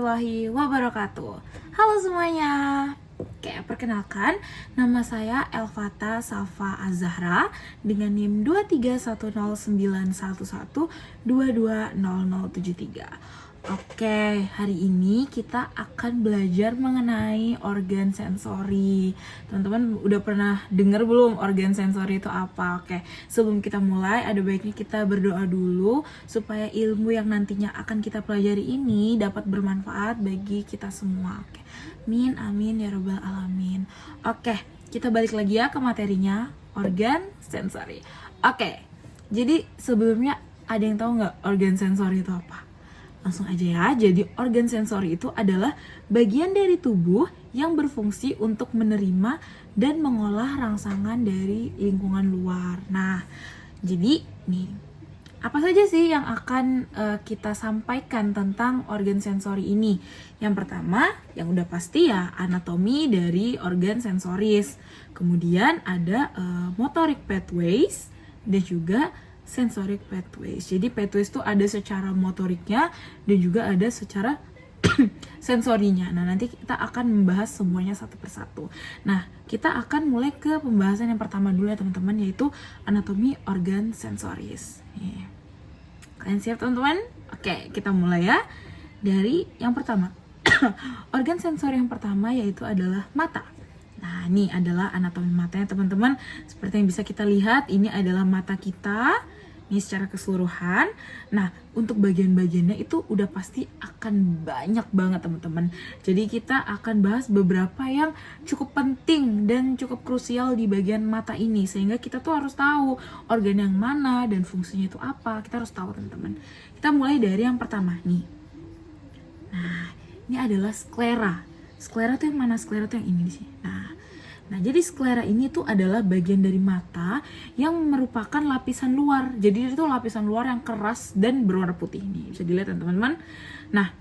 warahmatullahi wabarakatuh. Halo semuanya. Oke, perkenalkan, nama saya Elvata Safa Azahra dengan NIM 2310911220073. Oke, hari ini kita akan belajar mengenai organ sensori. Teman-teman udah pernah dengar belum organ sensori itu apa? Oke, sebelum kita mulai ada baiknya kita berdoa dulu supaya ilmu yang nantinya akan kita pelajari ini dapat bermanfaat bagi kita semua. Oke, amin, amin ya rabbal alamin. Oke, kita balik lagi ya ke materinya, organ sensori. Oke, jadi sebelumnya ada yang tahu nggak organ sensori itu apa? Langsung aja ya, jadi organ sensori itu adalah bagian dari tubuh yang berfungsi untuk menerima dan mengolah rangsangan dari lingkungan luar. Nah, jadi nih, apa saja sih yang akan kita sampaikan tentang organ sensori ini? Yang pertama, yang udah pasti ya, anatomi dari organ sensoris. Kemudian ada motoric pathways dan juga sensoric pathways. Jadi pathways itu ada secara motoriknya dan juga ada secara sensorinya. Nah, nanti kita akan membahas semuanya satu persatu. Nah, kita akan mulai ke pembahasan yang pertama dulu ya teman-teman, yaitu anatomi organ sensoris. Kalian siap teman-teman? Oke, kita mulai ya. Dari yang pertama. Organ sensori yang pertama yaitu adalah mata. Nah, ini adalah anatomi matanya teman-teman. Seperti yang bisa kita lihat, ini adalah mata kita. Ini secara keseluruhan. Nah, untuk bagian-bagiannya itu udah pasti akan banyak banget teman-teman. Jadi kita akan bahas beberapa yang cukup penting dan cukup krusial di bagian mata ini. Sehingga kita tuh harus tahu organ yang mana dan fungsinya itu apa. Kita harus tahu teman-teman. Kita mulai dari yang pertama nih. Nah, ini adalah sklera. Sklera tuh yang mana? Sklera tuh yang ini sih. Nah, jadi sklera ini tuh adalah bagian dari mata yang merupakan lapisan luar. Jadi itu lapisan luar yang keras dan berwarna putih. Nih, bisa dilihat teman-teman. Nah,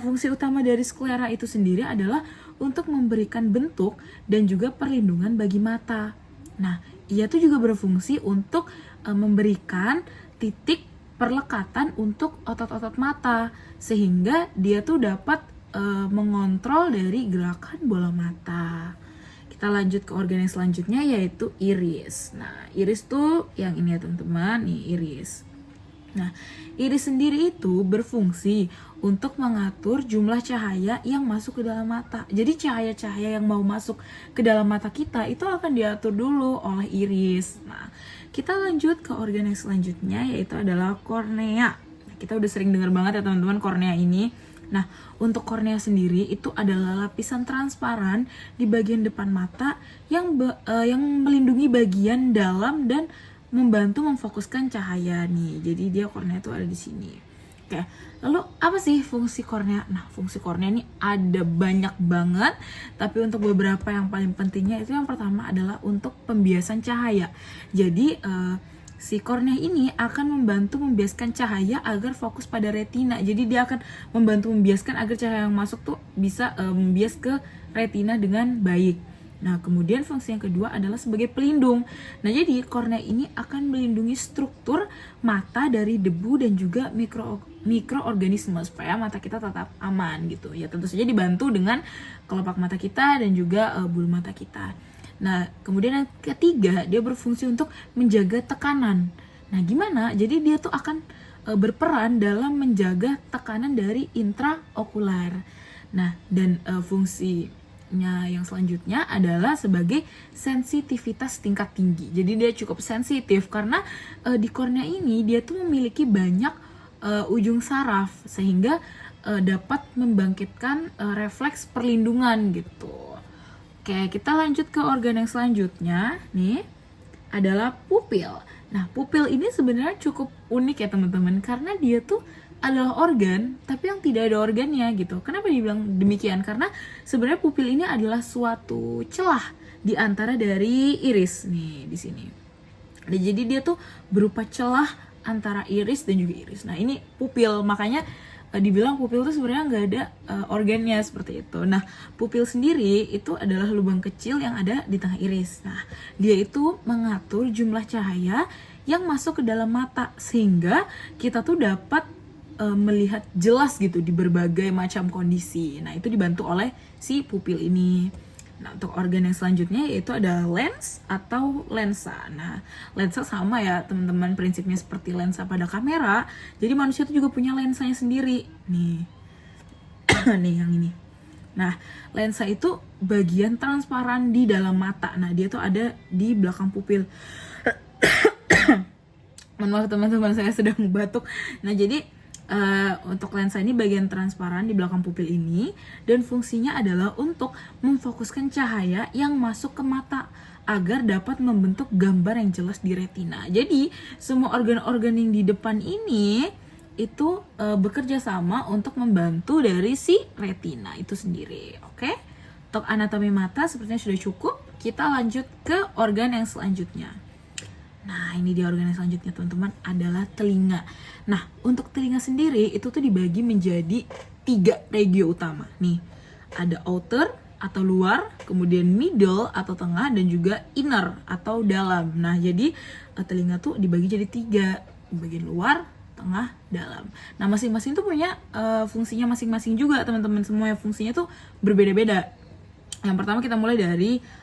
fungsi utama dari sklera itu sendiri adalah untuk memberikan bentuk dan juga perlindungan bagi mata. Nah, ia tuh juga berfungsi untuk memberikan titik perlekatan untuk otot-otot mata. Sehingga dia tuh dapat mengontrol dari gerakan bola mata. Kita lanjut ke organ yang selanjutnya yaitu iris. Nah, iris tuh yang ini ya teman-teman, nih iris. Nah, iris sendiri itu berfungsi untuk mengatur jumlah cahaya yang masuk ke dalam mata. Jadi cahaya-cahaya yang mau masuk ke dalam mata kita itu akan diatur dulu oleh iris. Nah, kita lanjut ke organ yang selanjutnya yaitu adalah kornea. Nah, kita udah sering dengar banget ya teman-teman kornea ini. Nah, untuk kornea sendiri itu adalah lapisan transparan di bagian depan mata yang melindungi bagian dalam dan membantu memfokuskan cahaya nih. Jadi dia kornea itu ada di sini. Oke, lalu apa sih fungsi kornea? Nah, fungsi kornea ini ada banyak banget, tapi untuk beberapa yang paling pentingnya itu yang pertama adalah untuk pembiasan cahaya. Jadi si kornea ini akan membantu membiaskan cahaya agar fokus pada retina. Jadi dia akan membantu membiaskan agar cahaya yang masuk tuh bisa membias ke retina dengan baik. Nah, kemudian fungsi yang kedua adalah sebagai pelindung. Nah, jadi kornea ini akan melindungi struktur mata dari debu dan juga mikroorganisme supaya mata kita tetap aman gitu. Ya, tentu saja dibantu dengan kelopak mata kita dan juga bulu mata kita. Nah, kemudian yang ketiga, dia berfungsi untuk menjaga tekanan. Nah, gimana? Jadi dia tuh akan berperan dalam menjaga tekanan dari intraokular. Nah, dan fungsinya yang selanjutnya adalah sebagai sensitivitas tingkat tinggi. Jadi dia cukup sensitif karena di kornea ini dia tuh memiliki banyak ujung saraf sehingga dapat membangkitkan refleks perlindungan gitu. Oke, kita lanjut ke organ yang selanjutnya nih adalah pupil. Nah, pupil ini sebenarnya cukup unik ya teman-teman karena dia tuh adalah organ tapi yang tidak ada organnya gitu. Kenapa dibilang demikian? Karena sebenarnya pupil ini adalah suatu celah di antara dari iris nih di sini. Jadi dia tuh berupa celah antara iris dan juga iris. Nah, ini pupil, makanya dibilang pupil itu sebenarnya nggak ada organnya seperti itu. Nah, pupil sendiri itu adalah lubang kecil yang ada di tengah iris. Nah, dia itu mengatur jumlah cahaya yang masuk ke dalam mata sehingga kita tuh dapat melihat jelas gitu di berbagai macam kondisi. Nah, itu dibantu oleh si pupil ini. Nah, untuk organ yang selanjutnya yaitu ada lens atau lensa. Nah, lensa sama ya teman-teman, prinsipnya seperti lensa pada kamera. Jadi manusia itu juga punya lensanya sendiri. Nih, nih yang ini. Nah, lensa itu bagian transparan di dalam mata. Nah, dia tuh ada di belakang pupil. Mohon maaf teman-teman, saya sedang batuk. Nah, jadi untuk lensa ini bagian transparan di belakang pupil ini, dan fungsinya adalah untuk memfokuskan cahaya yang masuk ke mata agar dapat membentuk gambar yang jelas di retina. Jadi semua organ-organ yang di depan ini itu bekerja sama untuk membantu dari si retina itu sendiri. Oke? Untuk anatomi mata sepertinya sudah cukup. Kita lanjut ke organ yang selanjutnya. Nah, ini dia organ yang selanjutnya teman-teman, adalah telinga. Nah, untuk telinga sendiri itu tuh dibagi menjadi 3 regio utama. Nih, ada outer atau luar, kemudian middle atau tengah, dan juga inner atau dalam. Nah, jadi telinga tuh dibagi jadi 3, bagian luar, tengah, dalam. Nah, masing-masing tuh punya fungsinya masing-masing juga teman-teman. Semua fungsinya tuh berbeda-beda. Yang pertama kita mulai dari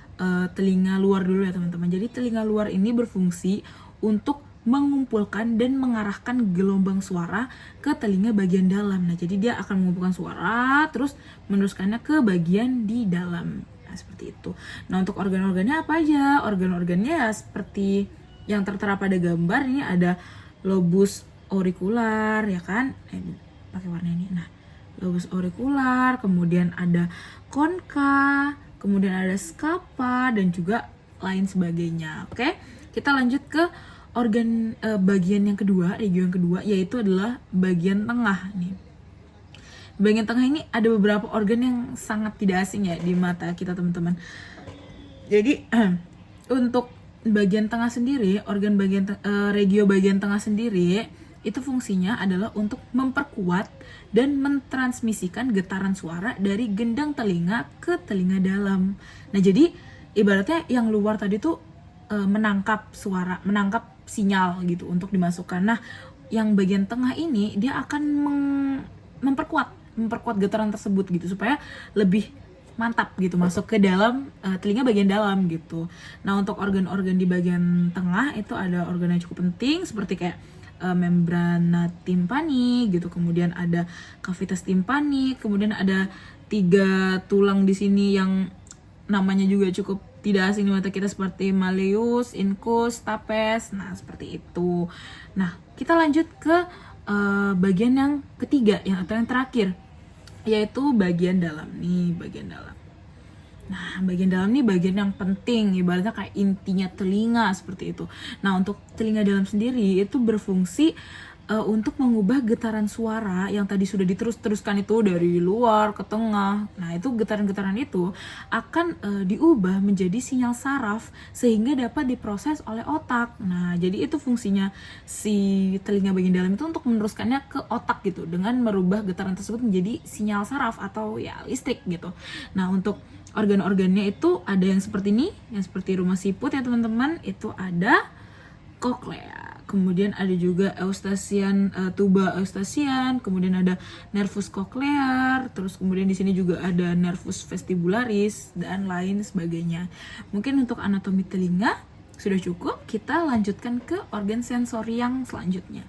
telinga luar dulu ya teman-teman. Jadi telinga luar ini berfungsi untuk mengumpulkan dan mengarahkan gelombang suara ke telinga bagian dalam. Nah, jadi dia akan mengumpulkan suara terus meneruskannya ke bagian di dalam. Nah, seperti itu. Nah, untuk organ-organnya apa aja? Organ-organnya ya seperti yang tertera pada gambar ini, ada lobus aurikular ya kan? Pakai warna ini. Nah, lobus aurikular, kemudian ada konka, kemudian ada skapa, dan juga lain sebagainya. Oke, kita lanjut ke organ bagian yang kedua, regio yang kedua, yaitu adalah bagian tengah nih. Bagian tengah ini ada beberapa organ yang sangat tidak asing ya di mata kita teman-teman. Jadi untuk bagian tengah sendiri, organ regio bagian tengah sendiri itu fungsinya adalah untuk memperkuat dan mentransmisikan getaran suara dari gendang telinga ke telinga dalam. Nah, jadi ibaratnya yang luar tadi tuh menangkap suara, menangkap sinyal gitu untuk dimasukkan. Nah, yang bagian tengah ini dia akan memperkuat getaran tersebut gitu supaya lebih mantap gitu masuk ke dalam telinga bagian dalam gitu. Nah, untuk organ-organ di bagian tengah itu ada organ yang cukup penting seperti kayak membrana timpani gitu, kemudian ada cavitas timpani, kemudian ada 3 tulang di sini yang namanya juga cukup tidak asing di mata kita seperti malleus, incus, stapes. Nah, seperti itu. Nah, kita lanjut ke bagian yang ketiga atau yang terakhir, yaitu bagian dalam nih, bagian dalam. Nah, bagian dalam nih bagian yang penting, ibaratnya kayak intinya telinga seperti itu. Nah, untuk telinga dalam sendiri itu berfungsi untuk mengubah getaran suara yang tadi sudah diteruskan itu dari luar ke tengah. Nah, itu getaran-getaran itu akan diubah menjadi sinyal saraf sehingga dapat diproses oleh otak. Nah, jadi itu fungsinya si telinga bagian dalam itu untuk meneruskannya ke otak gitu, dengan merubah getaran tersebut menjadi sinyal saraf atau ya listrik gitu. Nah, untuk organ-organnya itu ada yang seperti ini, yang seperti rumah siput ya teman-teman, itu ada koklea. Kemudian ada juga eustasian, tuba eustasian, kemudian ada nervus cochlear, terus kemudian di sini juga ada nervus vestibularis dan lain sebagainya. Mungkin untuk anatomi telinga sudah cukup, kita lanjutkan ke organ sensori yang selanjutnya.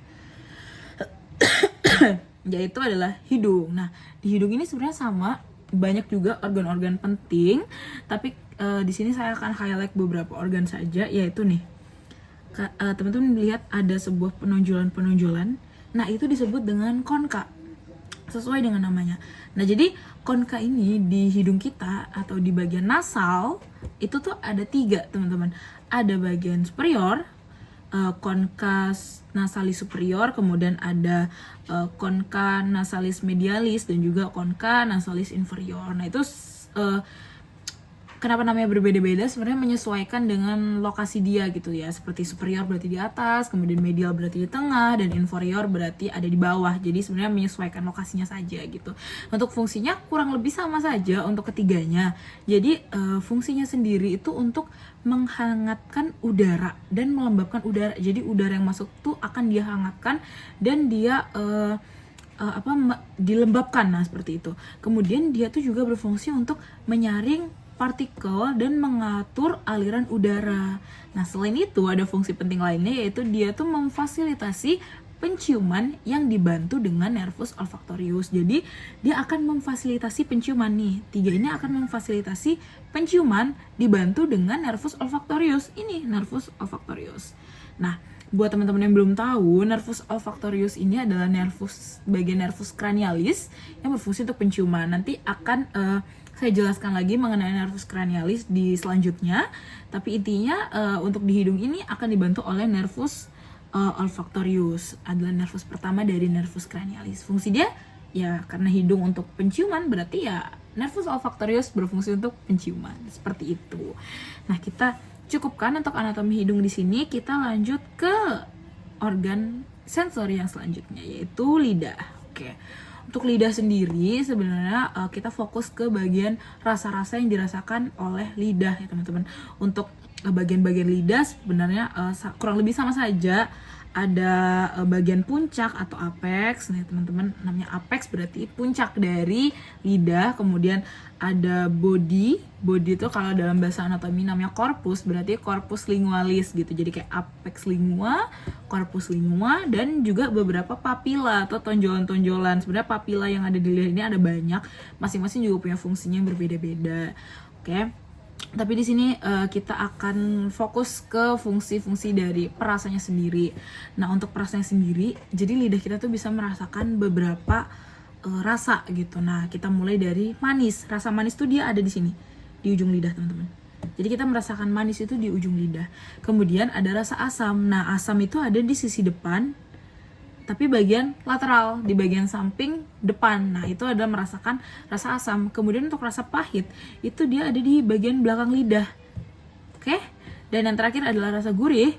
Yaitu adalah hidung. Nah, di hidung ini sebenarnya sama, banyak juga organ-organ penting, tapi di sini saya akan highlight beberapa organ saja, yaitu nih. Teman-teman lihat ada sebuah penonjolan. Nah, itu disebut dengan konka, sesuai dengan namanya. Nah, jadi konka ini di hidung kita atau di bagian nasal itu tuh ada 3 teman-teman. Ada bagian superior, konka nasalis superior, kemudian ada konka nasalis medialis, dan juga konka nasalis inferior. Nah, itu kenapa namanya berbeda-beda? Sebenarnya menyesuaikan dengan lokasi dia gitu ya. Seperti superior berarti di atas, kemudian medial berarti di tengah, dan inferior berarti ada di bawah. Jadi sebenarnya menyesuaikan lokasinya saja gitu. Untuk fungsinya kurang lebih sama saja untuk ketiganya. Jadi fungsinya sendiri itu untuk menghangatkan udara dan melembabkan udara. Jadi udara yang masuk tuh akan dia hangatkan dan dia dilembabkan, nah seperti itu. Kemudian dia tuh juga berfungsi untuk menyaring partikel dan mengatur aliran udara. Nah selain itu ada fungsi penting lainnya, yaitu dia tuh memfasilitasi penciuman yang dibantu dengan nervus olfaktorius. Jadi dia akan memfasilitasi penciuman nih. Tiga ini akan memfasilitasi penciuman dibantu dengan nervus olfaktorius. Ini nervus olfaktorius. Nah, buat teman-teman yang belum tahu, nervus olfaktorius ini adalah bagian nervus cranialis yang berfungsi untuk penciuman. Nanti akan saya jelaskan lagi mengenai nervus cranialis di selanjutnya. Tapi intinya untuk di hidung ini akan dibantu oleh nervus olfaktorius, adalah nervus pertama dari nervus cranialis. Fungsi dia ya karena hidung untuk penciuman, berarti ya nervus olfaktorius berfungsi untuk penciuman, seperti itu. Nah, kita cukupkan untuk anatomi hidung di sini. Kita lanjut ke organ sensori yang selanjutnya, yaitu lidah. Oke. Untuk lidah sendiri sebenarnya kita fokus ke bagian rasa-rasa yang dirasakan oleh lidah ya teman-teman. Untuk bagian-bagian lidah sebenarnya kurang lebih sama saja. Ada bagian puncak atau apex nih teman-teman, namanya apex berarti puncak dari lidah. Kemudian ada body itu kalau dalam bahasa anatomi namanya corpus, berarti corpus lingualis gitu. Jadi kayak apex lingua, corpus lingua, dan juga beberapa papila atau tonjolan-tonjolan. Sebenarnya papila yang ada di lidah ini ada banyak, masing-masing juga punya fungsinya yang berbeda-beda. Oke. Tapi di sini kita akan fokus ke fungsi-fungsi dari perasanya sendiri. Nah, untuk perasanya sendiri, jadi lidah kita tuh bisa merasakan beberapa rasa gitu. Nah, kita mulai dari manis. Rasa manis tuh dia ada di sini, di ujung lidah, teman-teman. Jadi kita merasakan manis itu di ujung lidah. Kemudian ada rasa asam. Nah, asam itu ada di sisi depan, tapi bagian lateral, di bagian samping depan. Nah, itu adalah merasakan rasa asam. Kemudian untuk rasa pahit, itu dia ada di bagian belakang lidah. Oke? Dan yang terakhir adalah rasa gurih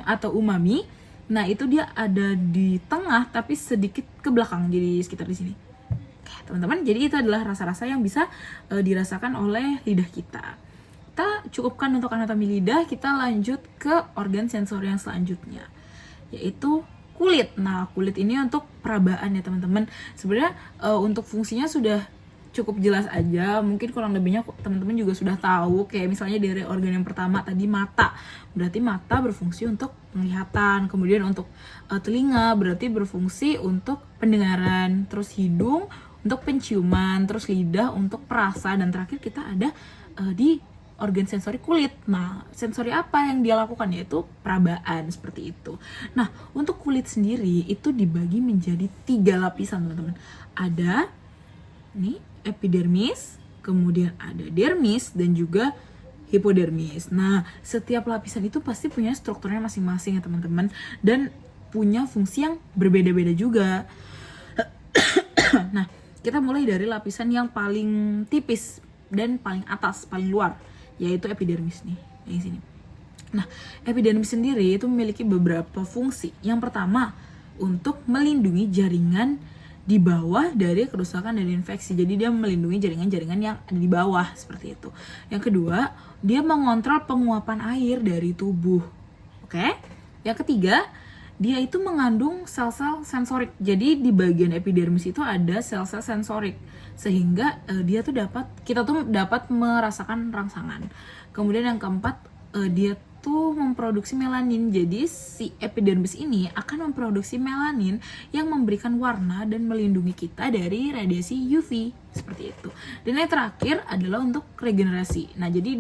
atau umami. Nah, itu dia ada di tengah tapi sedikit ke belakang, jadi sekitar di sini. Oke, teman-teman, jadi itu adalah rasa-rasa yang bisa dirasakan oleh lidah kita. Kita cukupkan untuk anatomi lidah, kita lanjut ke organ sensori yang selanjutnya, yaitu kulit. Nah, kulit ini untuk perabaan ya teman-teman. Sebenarnya untuk fungsinya sudah cukup jelas aja. Mungkin kurang lebihnya teman-teman juga sudah tahu. Kayak misalnya dari organ yang pertama tadi mata. Berarti mata berfungsi untuk penglihatan. Kemudian untuk telinga berarti berfungsi untuk pendengaran. Terus hidung untuk penciuman. Terus lidah untuk perasa. Dan terakhir kita ada di organ sensori kulit. Nah, sensori apa yang dia lakukan? Yaitu perabaan, seperti itu. Nah, untuk kulit sendiri itu dibagi menjadi 3 lapisan, teman-teman. Ada nih epidermis, kemudian ada dermis, dan juga hipodermis. Nah, setiap lapisan itu pasti punya strukturnya masing-masing ya teman-teman, dan punya fungsi yang berbeda-beda juga. Nah, kita mulai dari lapisan yang paling tipis dan paling atas, paling luar, yaitu epidermis nih, di sini. Nah, epidermis sendiri itu memiliki beberapa fungsi. Yang pertama, untuk melindungi jaringan di bawah dari kerusakan dan infeksi. Jadi dia melindungi jaringan-jaringan yang ada di bawah, seperti itu. Yang kedua, dia mengontrol penguapan air dari tubuh. Oke? Yang ketiga, dia itu mengandung sel-sel sensorik. Jadi di bagian epidermis itu ada sel-sel sensorik, sehingga kita tuh dapat merasakan rangsangan. Kemudian yang keempat, dia tuh memproduksi melanin. Jadi si epidermis ini akan memproduksi melanin yang memberikan warna dan melindungi kita dari radiasi UV, seperti itu. Dan yang terakhir adalah untuk regenerasi. Nah, jadi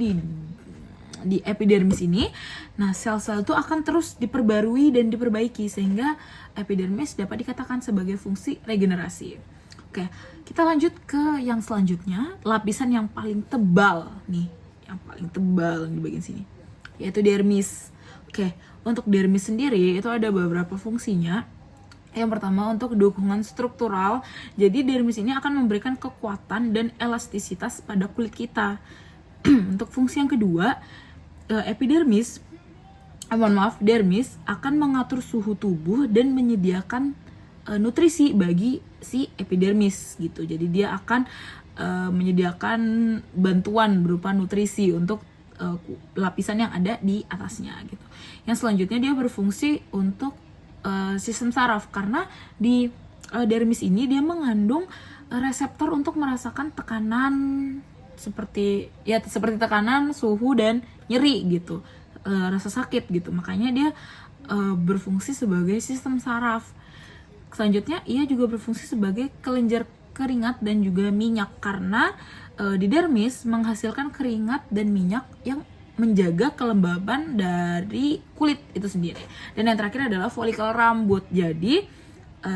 di epidermis ini, nah sel-sel itu akan terus diperbarui dan diperbaiki sehingga epidermis dapat dikatakan sebagai fungsi regenerasi. Oke, kita lanjut ke yang selanjutnya, lapisan yang paling tebal nih, yang paling tebal di bagian sini, yaitu dermis. Oke, untuk dermis sendiri itu ada beberapa fungsinya. Yang pertama, untuk dukungan struktural. Jadi dermis ini akan memberikan kekuatan dan elastisitas pada kulit kita. Untuk fungsi yang kedua, dermis akan mengatur suhu tubuh dan menyediakan nutrisi bagi si epidermis gitu. Jadi dia akan menyediakan bantuan berupa nutrisi untuk lapisan yang ada di atasnya gitu. Yang selanjutnya dia berfungsi untuk sistem saraf, karena di dermis ini dia mengandung reseptor untuk merasakan tekanan seperti tekanan, suhu dan nyeri gitu, rasa sakit gitu. Makanya dia berfungsi sebagai sistem saraf. Selanjutnya ia juga berfungsi sebagai kelenjar keringat dan juga minyak, karena di dermis menghasilkan keringat dan minyak yang menjaga kelembaban dari kulit itu sendiri. Dan yang terakhir adalah folikel rambut. Jadi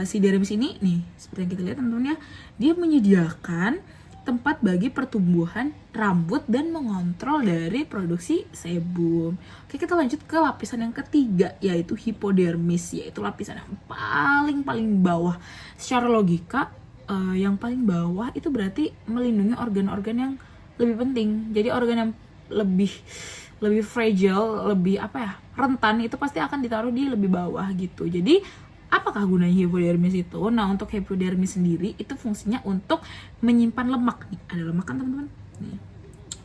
si dermis ini nih, seperti yang kita lihat teman-teman ya, dia menyediakan tempat bagi pertumbuhan rambut dan mengontrol dari produksi sebum. Oke, kita lanjut ke lapisan yang ketiga, yaitu hipodermis, yaitu lapisan yang paling bawah. Secara logika, yang paling bawah itu berarti melindungi organ-organ yang lebih penting. Jadi organ yang lebih fragile, lebih rentan, itu pasti akan ditaruh di lebih bawah gitu. Jadi apakah gunanya hipodermis itu? Nah, untuk hipodermis sendiri itu fungsinya untuk menyimpan lemak. Nih, ada lemak kan teman-teman? Nih.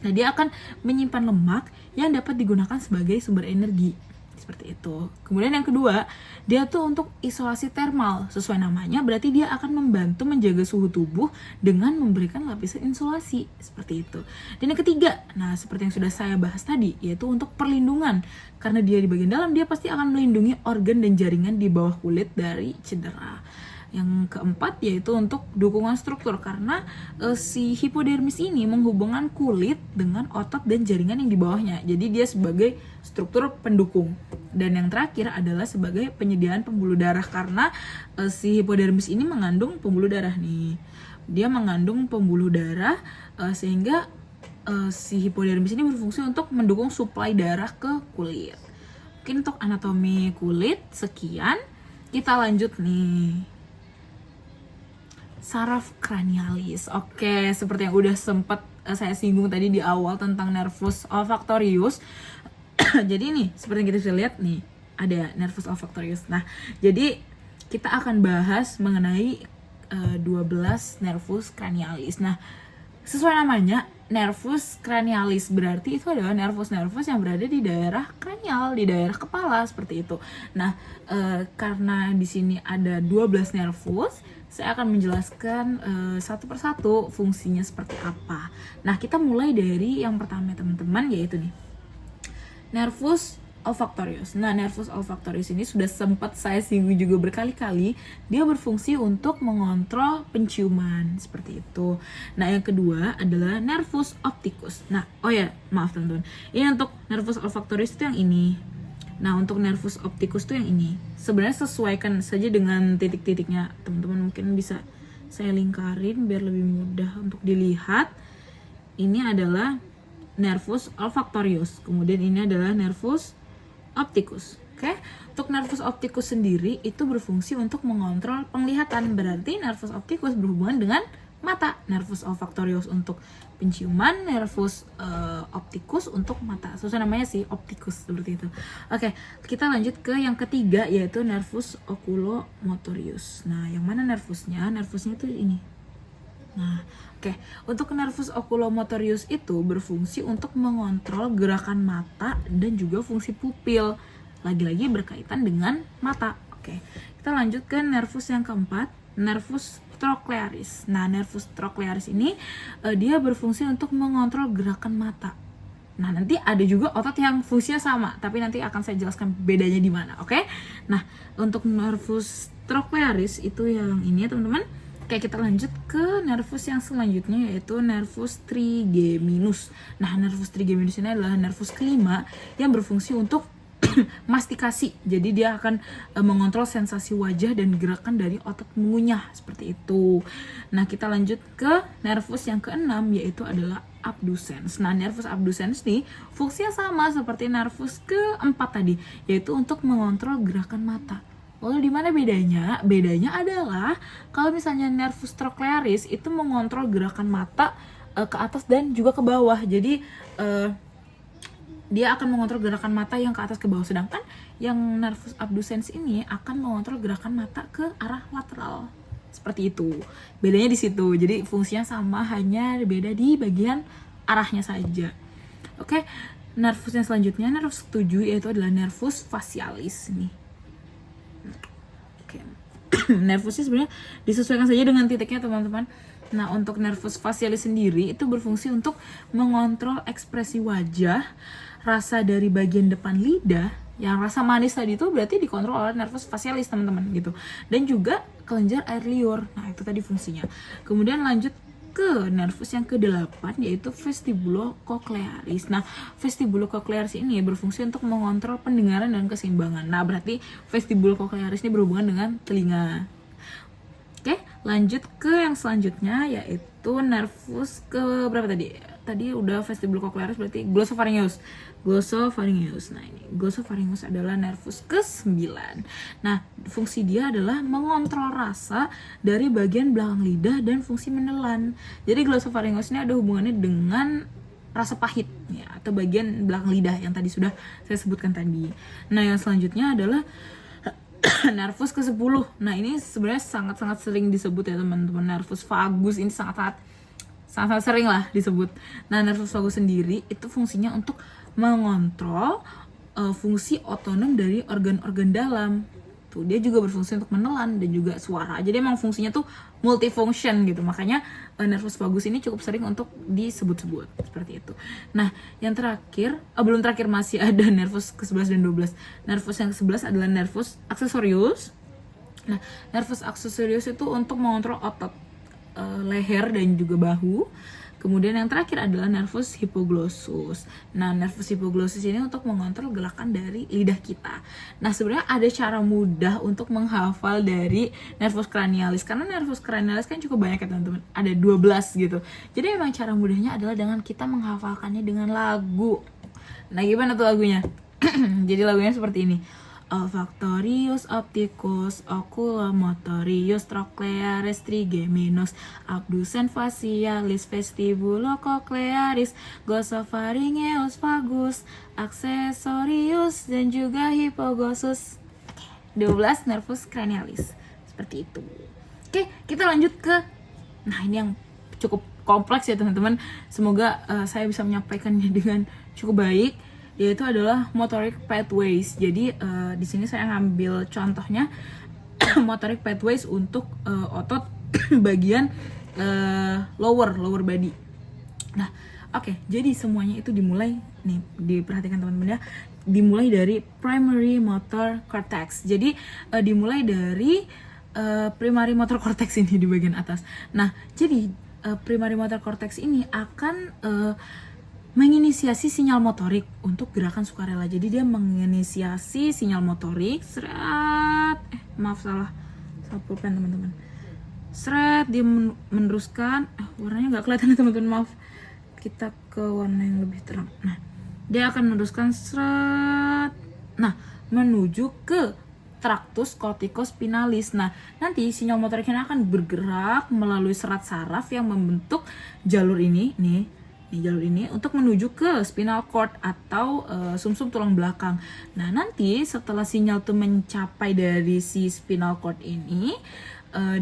Nah, dia akan menyimpan lemak yang dapat digunakan sebagai sumber energi. Seperti itu. Kemudian yang kedua, dia tuh untuk isolasi termal. Sesuai namanya, berarti dia akan membantu menjaga suhu tubuh dengan memberikan lapisan insulasi. Seperti itu. Dan yang ketiga, nah seperti yang sudah saya bahas tadi, yaitu untuk perlindungan. Karena dia di bagian dalam, dia pasti akan melindungi organ dan jaringan di bawah kulit dari cedera. Yang keempat yaitu untuk dukungan struktur, karena si hipodermis ini menghubungkan kulit dengan otot dan jaringan yang di bawahnya. Jadi dia sebagai struktur pendukung. Dan yang terakhir adalah sebagai penyediaan pembuluh darah, karena si hipodermis ini mengandung pembuluh darah nih. Dia mengandung pembuluh darah sehingga si hipodermis ini berfungsi untuk mendukung suplai darah ke kulit. Mungkin untuk anatomi kulit sekian. Kita lanjut nih. Saraf kranialis. Oke, seperti yang udah sempat saya singgung tadi di awal tentang nervus olfactorius. Jadi nih, seperti yang kita bisa lihat nih, ada nervus olfactorius. Nah, jadi kita akan bahas mengenai 12 nervus kranialis. Nah, sesuai namanya, nervus kranialis berarti itu adalah nervus-nervus yang berada di daerah kranial, di daerah kepala, seperti itu. Nah, karena di sini ada 12 nervus, saya akan menjelaskan satu persatu fungsinya seperti apa. Nah, kita mulai dari yang pertama teman-teman, yaitu nih, nervus olfactorius. Nah, nervus olfactorius ini sudah sempat saya singgung juga berkali-kali. Dia berfungsi untuk mengontrol penciuman, seperti itu. Nah, yang kedua adalah nervus opticus. Nah, maaf teman-teman. Ini untuk nervus olfactorius itu yang ini. Nah, untuk nervus opticus itu yang ini. Sebenarnya sesuaikan saja dengan titik-titiknya. Teman-teman mungkin bisa saya lingkarin biar lebih mudah untuk dilihat. Ini adalah nervus olfactorius. Kemudian ini adalah nervus opticus. Oke, untuk nervus opticus sendiri itu berfungsi untuk mengontrol penglihatan. Berarti nervus opticus berhubungan dengan mata, nervus olfactorius untuk penciuman, nervus opticus untuk mata. Sesuai namanya sih, opticus, seperti itu. Oke, kita lanjut ke yang ketiga, yaitu nervus oculomotorius. Nah, yang mana nervusnya? Nervusnya itu ini. Nah, oke. Untuk nervus oculomotorius itu berfungsi untuk mengontrol gerakan mata dan juga fungsi pupil. Lagi-lagi berkaitan dengan mata. Oke, kita lanjut ke nervus yang keempat, nervus trochlearis. Nah, nervus trochlearis ini dia berfungsi untuk mengontrol gerakan mata. Nah, nanti ada juga otot yang fungsinya sama, tapi nanti akan saya jelaskan bedanya di mana, oke? Nah, untuk nervus trochlearis itu yang ini ya, teman-teman. Oke, kita lanjut ke nervus yang selanjutnya, yaitu nervus trigeminus. Nah, nervus trigeminus ini adalah nervus kelima yang berfungsi untuk mastikasi. Jadi dia akan mengontrol sensasi wajah dan gerakan dari otot mengunyah, seperti itu. Nah, kita lanjut ke nervus yang keenam, yaitu adalah abducens. Nah, nervus abducens ini fungsinya sama seperti nervus keempat tadi, yaitu untuk mengontrol gerakan mata. Lalu di mana bedanya? Bedanya adalah kalau misalnya nervus trochlearis itu mengontrol gerakan mata ke atas dan juga ke bawah. Jadi dia akan mengontrol gerakan mata yang ke atas ke bawah, sedangkan yang nervus abducens ini akan mengontrol gerakan mata ke arah lateral. Seperti itu. Bedanya di situ. Jadi fungsinya sama, hanya beda di bagian arahnya saja. Oke, nervus yang selanjutnya, nervus 7, yaitu adalah nervus facialis nih. Oke. Nervusnya sebenarnya disesuaikan saja dengan titiknya teman-teman. Nah, untuk nervus facialis sendiri itu berfungsi untuk mengontrol ekspresi wajah, rasa dari bagian depan lidah. Yang rasa manis tadi itu berarti dikontrol oleh nervus facialis teman-teman gitu. Dan juga kelenjar air liur. Nah, itu tadi fungsinya. Kemudian lanjut ke nervus yang ke-8 yaitu vestibulocochlearis. Nah, vestibulocochlearis ini berfungsi untuk mengontrol pendengaran dan keseimbangan. Nah, berarti vestibulocochlearis ini berhubungan dengan telinga. Oke, lanjut ke yang selanjutnya yaitu nervus ke berapa tadi? Tadi udah vestibulocochlearis berarti glossopharyngeus. Glossopharyngeus. Nah, ini glossopharyngeus adalah nervus ke-9. Nah, fungsi dia adalah mengontrol rasa dari bagian belakang lidah dan fungsi menelan. Jadi glossopharyngeus ini ada hubungannya dengan rasa pahit ya, atau bagian belakang lidah yang tadi sudah saya sebutkan tadi. Nah, yang selanjutnya adalah nervus ke-10. Nah, ini sebenarnya sangat-sangat sering disebut ya teman-teman. Nervus vagus ini sangat-sangat sering lah disebut. Nah, nervus vagus sendiri itu fungsinya untuk mengontrol fungsi otonom dari organ-organ dalam. Tuh, dia juga berfungsi untuk menelan dan juga suara. Jadi emang fungsinya tuh multifunction gitu. Makanya nervus vagus ini cukup sering untuk disebut-sebut seperti itu. Nah, yang terakhir, belum terakhir masih ada nervus ke-11 dan 12. Nervus yang ke-11 adalah nervus accessorius. Nah, nervus accessorius itu untuk mengontrol otot leher dan juga bahu. Kemudian yang terakhir adalah nervus hypoglossus. Nah, nervus hypoglossus ini untuk mengontrol gerakan dari lidah kita. Nah, sebenarnya ada cara mudah untuk menghafal dari nervus cranialis. Karena nervus cranialis kan cukup banyak ya teman-teman. Ada 12 gitu. Jadi memang cara mudahnya adalah dengan kita menghafalkannya dengan lagu. Nah, gimana tuh lagunya? Jadi lagunya seperti ini. Olfactorius, opticus, oculomotorius, trochlearis, trigeminus, abducens facialis, vestibulocochlearis, glossopharyngeus, vagus, accessorius, dan juga hypoglossus. 12 nervus cranialis. Seperti itu. Oke, kita lanjut ke, nah ini yang cukup kompleks ya teman-teman. Semoga saya bisa menyampaikannya dengan cukup baik, yaitu adalah motoric pathways. Jadi di sini saya ngambil contohnya motoric pathways untuk otot bagian lower body. Nah, oke, jadi semuanya itu dimulai nih, diperhatikan teman-teman ya. Dimulai dari primary motor cortex. Jadi dimulai dari primary motor cortex ini di bagian atas. Nah, jadi primary motor cortex ini akan menginisiasi sinyal motorik untuk gerakan sukarela. Jadi dia menginisiasi sinyal motorik, salah pulpen teman-teman. Dia meneruskan, warnanya nggak kelihatan teman-teman, maaf. Kita ke warna yang lebih terang. Nah, dia akan meneruskan menuju ke tractus corticospinalis. Nah, nanti sinyal motoriknya akan bergerak melalui serat saraf yang membentuk jalur ini, jalur ini untuk menuju ke spinal cord atau sumsum tulang belakang. Nah, nanti setelah sinyal tuh mencapai dari si spinal cord ini,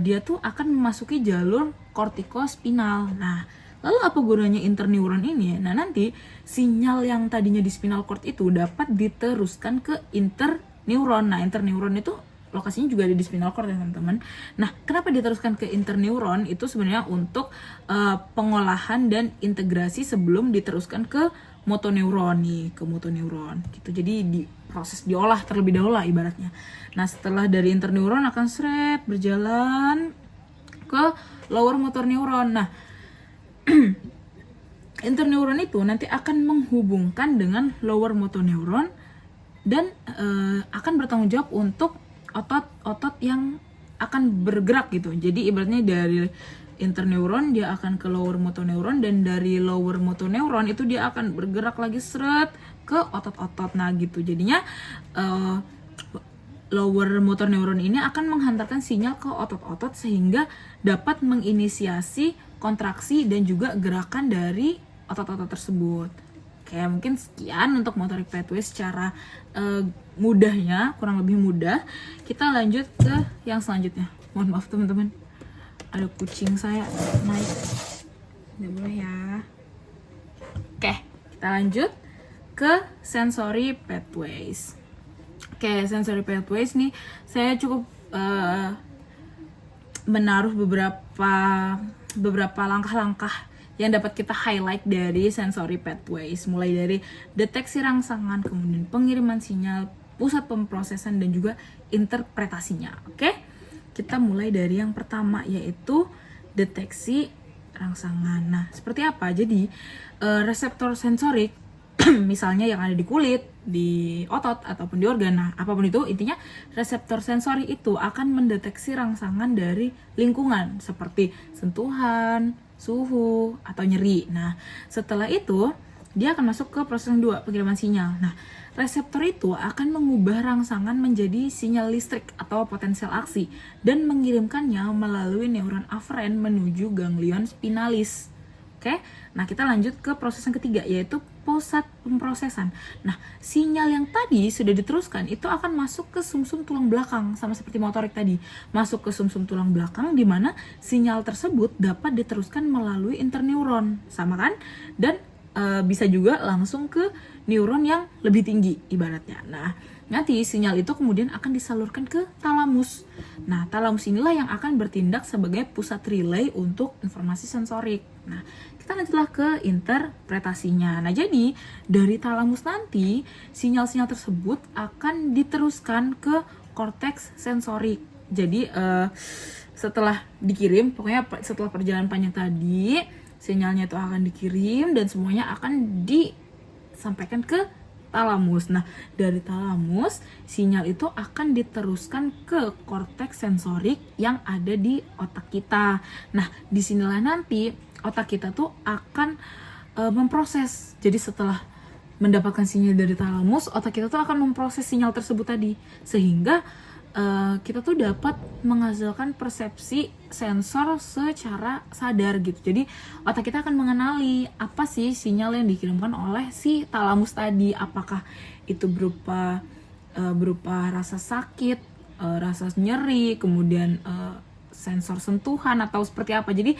dia tuh akan memasuki jalur corticospinal. Nah, lalu apa gunanya interneuron ini? Nah, nanti sinyal yang tadinya di spinal cord itu dapat diteruskan ke interneuron. Nah, interneuron itu lokasinya juga ada di spinal cord ya teman-teman. Nah, kenapa diteruskan ke interneuron? Itu sebenarnya untuk pengolahan dan integrasi sebelum diteruskan ke motoneuron gitu. Jadi proses diolah terlebih dahulu lah ibaratnya. Nah, setelah dari interneuron akan berjalan ke lower motor neuron. Nah, interneuron itu nanti akan menghubungkan dengan lower motor neuron dan akan bertanggung jawab untuk otot-otot yang akan bergerak gitu. Jadi ibaratnya dari interneuron dia akan ke lower motoneuron, dan dari lower motoneuron itu dia akan bergerak lagi ke otot-otot. Nah gitu. Jadinya lower motor neuron ini akan menghantarkan sinyal ke otot-otot sehingga dapat menginisiasi kontraksi dan juga gerakan dari otot-otot tersebut. Kayak mungkin sekian untuk motoric pathways secara mudahnya, kurang lebih mudah. Kita lanjut ke yang selanjutnya. Mohon maaf teman-teman, ada kucing saya naik, nggak boleh ya. Oke, kita lanjut ke sensory pathways. Oke, sensory pathways nih saya cukup menaruh beberapa langkah-langkah yang dapat kita highlight dari sensory pathways, mulai dari deteksi rangsangan, kemudian pengiriman sinyal, pusat pemrosesan, dan juga interpretasinya. Oke, kita mulai dari yang pertama, yaitu deteksi rangsangan. Nah, seperti apa? Jadi reseptor sensorik misalnya yang ada di kulit, di otot, ataupun di organ, nah apapun itu, intinya reseptor sensori itu akan mendeteksi rangsangan dari lingkungan seperti sentuhan, suhu, atau nyeri. Nah, setelah itu dia akan masuk ke proses yang kedua, pengiriman sinyal. Nah, reseptor itu akan mengubah rangsangan menjadi sinyal listrik atau potensial aksi dan mengirimkannya melalui neuron aferen menuju ganglion spinalis. Oke, nah kita lanjut ke proses yang ketiga, yaitu pusat pemrosesan. Nah, sinyal yang tadi sudah diteruskan itu akan masuk ke sumsum tulang belakang, sama seperti motorik tadi, masuk ke sumsum tulang belakang, di mana sinyal tersebut dapat diteruskan melalui interneuron, sama kan? Dan bisa juga langsung ke neuron yang lebih tinggi ibaratnya. Nah, nanti sinyal itu kemudian akan disalurkan ke talamus. Nah, talamus inilah yang akan bertindak sebagai pusat relay untuk informasi sensorik. Nah, kita lanjutlah ke interpretasinya. Nah, jadi dari talamus nanti sinyal-sinyal tersebut akan diteruskan ke korteks sensorik. Jadi setelah dikirim, pokoknya setelah perjalanan panjang tadi, sinyalnya itu akan dikirim dan semuanya akan disampaikan ke talamus. Nah, dari talamus, sinyal itu akan diteruskan ke korteks sensorik yang ada di otak kita. Nah, disinilah nanti otak kita tuh akan memproses. Jadi setelah mendapatkan sinyal dari talamus, otak kita tuh akan memproses sinyal tersebut tadi, sehingga kita tuh dapat menghasilkan persepsi sensor secara sadar gitu. Jadi otak kita akan mengenali apa sih sinyal yang dikirimkan oleh si talamus tadi, apakah itu berupa rasa sakit, rasa nyeri, kemudian sensor sentuhan, atau seperti apa. Jadi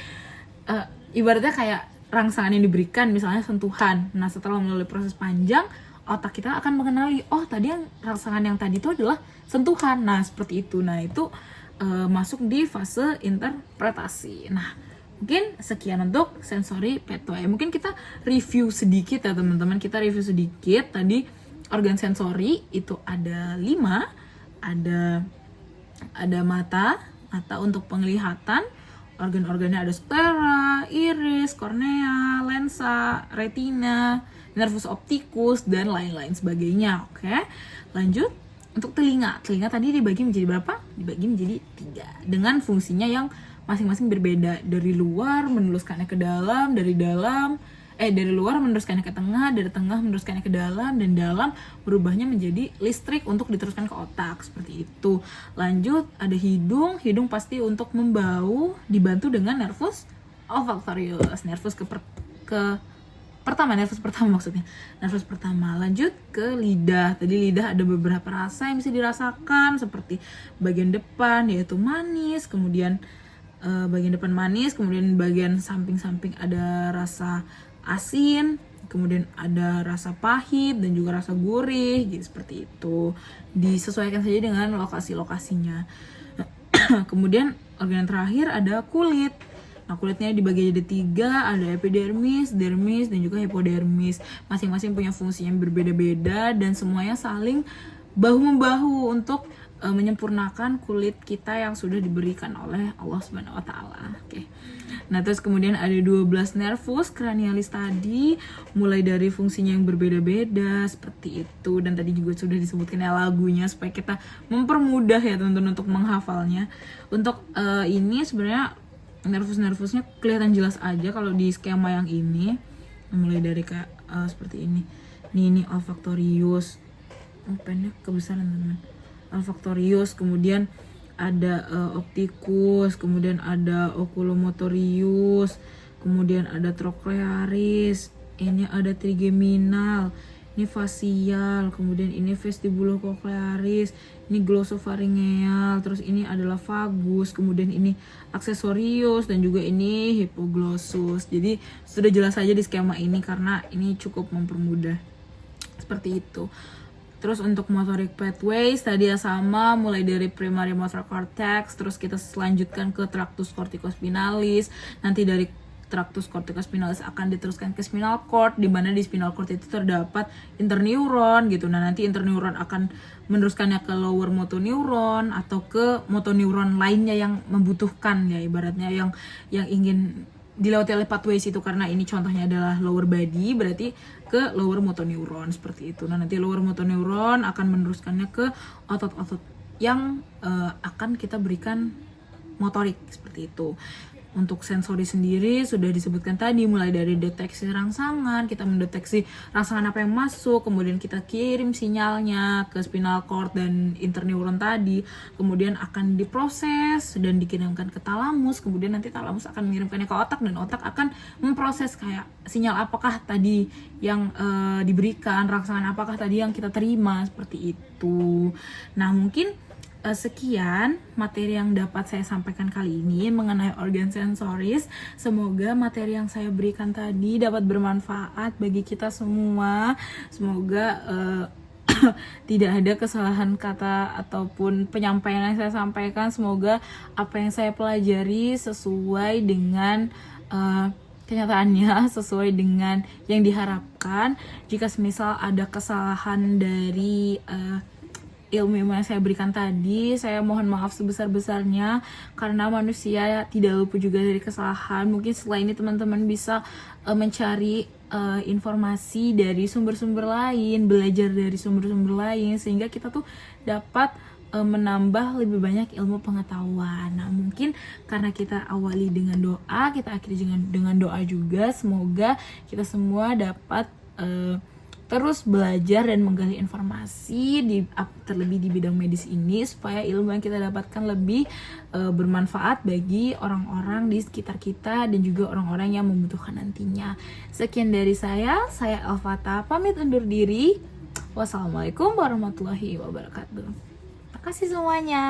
ibaratnya kayak rangsangan yang diberikan, misalnya sentuhan. Nah, setelah melalui proses panjang, otak kita akan mengenali, oh tadi yang rangsangan yang tadi itu adalah sentuhan. Nah, seperti itu. Nah, itu masuk di fase interpretasi. Nah, mungkin sekian untuk sensory pathway. Mungkin kita review sedikit ya teman-teman. Kita review sedikit. Tadi organ sensori itu ada 5. Ada mata untuk penglihatan. Organ-organnya ada sclera, iris, kornea, lensa, retina, nervus opticus, dan lain-lain sebagainya. Oke, lanjut. Untuk telinga tadi dibagi menjadi berapa? Dibagi menjadi 3 dengan fungsinya yang masing-masing berbeda. Dari luar meneruskannya ke dalam, dari luar meneruskannya ke tengah, dari tengah meneruskannya ke dalam, dan dalam berubahnya menjadi listrik untuk diteruskan ke otak, seperti itu. Lanjut, ada hidung pasti untuk membau, dibantu dengan nervus olfactorius, nervus pertama. Lanjut ke lidah. Tadi lidah ada beberapa rasa yang bisa dirasakan, seperti bagian depan yaitu manis, kemudian bagian depan manis, kemudian bagian samping-samping ada rasa asin, kemudian ada rasa pahit dan juga rasa gurih, gitu, seperti itu. Disesuaikan saja dengan lokasi-lokasinya. Kemudian organ terakhir ada kulit. Nah, kulitnya dibagi jadi 3, ada epidermis, dermis, dan juga hipodermis. Masing-masing punya fungsi yang berbeda-beda dan semuanya saling bahu-membahu untuk menyempurnakan kulit kita yang sudah diberikan oleh Allah Subhanahu wa taala. Oke. Nah, terus kemudian ada 12 nervus cranialis tadi, mulai dari fungsinya yang berbeda-beda seperti itu, dan tadi juga sudah disebutkan ya lagunya supaya kita mempermudah ya teman-teman untuk menghafalnya. Untuk ini sebenarnya nervus-nervusnya kelihatan jelas aja kalau di skema yang ini, mulai dari kayak seperti ini. Ini olfactorius. Pennya kebesaran teman-teman. Olfactorius, kemudian ada opticus, kemudian ada oculomotorius, kemudian ada trochlearis, ini ada trigeminal, ini facial, kemudian ini vestibulocochlearis, ini glossopharyngeal, terus ini adalah vagus, kemudian ini accessorius, dan juga ini hypoglossus. Jadi sudah jelas saja di skema ini karena ini cukup mempermudah seperti itu. Terus untuk motoric pathways tadi ya sama, mulai dari primary motor cortex, terus kita selanjutkan ke tractus corticospinalis, nanti dari tractus corticospinalis akan diteruskan ke spinal cord, di mana di spinal cord itu terdapat interneuron gitu. Nah, nanti interneuron akan meneruskannya ke lower motoneuron atau ke motoneuron lainnya yang membutuhkan, ya ibaratnya yang ingin dilewati oleh pathways itu, karena ini contohnya adalah lower body, berarti ke lower motoneuron seperti itu. Nah, nanti lower motoneuron akan meneruskannya ke otot-otot yang akan kita berikan motorik seperti itu. Untuk sensori sendiri sudah disebutkan tadi, mulai dari deteksi rangsangan, kita mendeteksi rangsangan apa yang masuk, kemudian kita kirim sinyalnya ke spinal cord dan interneuron tadi, kemudian akan diproses dan dikirimkan ke talamus, kemudian nanti talamus akan mengirimkannya ke otak dan otak akan memproses kayak sinyal apakah tadi yang diberikan, rangsangan apakah tadi yang kita terima, seperti itu. Nah, mungkin sekian materi yang dapat saya sampaikan kali ini mengenai organ sensoris. Semoga materi yang saya berikan tadi dapat bermanfaat bagi kita semua. Semoga tidak ada kesalahan kata ataupun penyampaian yang saya sampaikan. Semoga apa yang saya pelajari sesuai dengan kenyataannya, sesuai dengan yang diharapkan. Jika semisal ada kesalahan dari ilmu yang saya berikan tadi, saya mohon maaf sebesar-besarnya, karena manusia tidak luput juga dari kesalahan. Mungkin setelah ini teman-teman bisa mencari informasi dari sumber-sumber lain, belajar dari sumber-sumber lain, sehingga kita tuh dapat menambah lebih banyak ilmu pengetahuan. Nah, mungkin karena kita awali dengan doa, kita akhiri dengan doa juga. Semoga kita semua dapat terus belajar dan menggali informasi terlebih di bidang medis ini, supaya ilmu yang kita dapatkan lebih bermanfaat bagi orang-orang di sekitar kita dan juga orang-orang yang membutuhkan nantinya. Sekian dari saya Elfata pamit undur diri. Wassalamualaikum warahmatullahi wabarakatuh. Terima kasih semuanya.